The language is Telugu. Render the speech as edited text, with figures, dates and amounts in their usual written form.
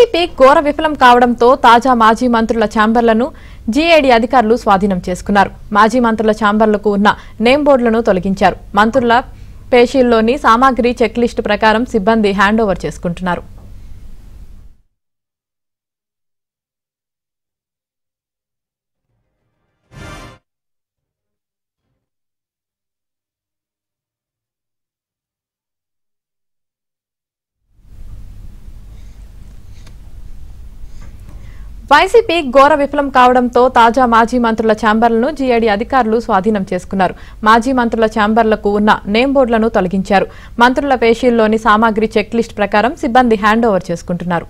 వైసీపీ ఘోర విఫలం కావడంతో తాజా మాజీ మంత్రుల ఛాంబర్లను జీఏడీ అధికారులు స్వాధీనం చేసుకున్నారు. మాజీ మంత్రుల ఛాంబర్లకు ఉన్న నేమ్ బోర్డులను తొలగించారు. మంత్రుల పేషీల్లోని సామాగ్రి చెక్ లిస్టు ప్రకారం సిబ్బంది హ్యాండ్ ఓవర్ చేసుకుంటున్నారు. వైసీపీ ఘోర విఫలం కావడంతో తాజా మాజీ మంత్రుల ఛాంబర్లను జీఏడీ అధికారులు స్వాధీనం చేసుకున్నారు. మాజీ మంత్రుల ఛాంబర్లకు ఉన్న నేమ్ బోర్డులను తొలగించారు. మంత్రుల పేషీల్లోని సామాగ్రి చెక్ లిస్ట్ ప్రకారం సిబ్బంది హ్యాండ్ ఓవర్ చేసుకుంటున్నారు.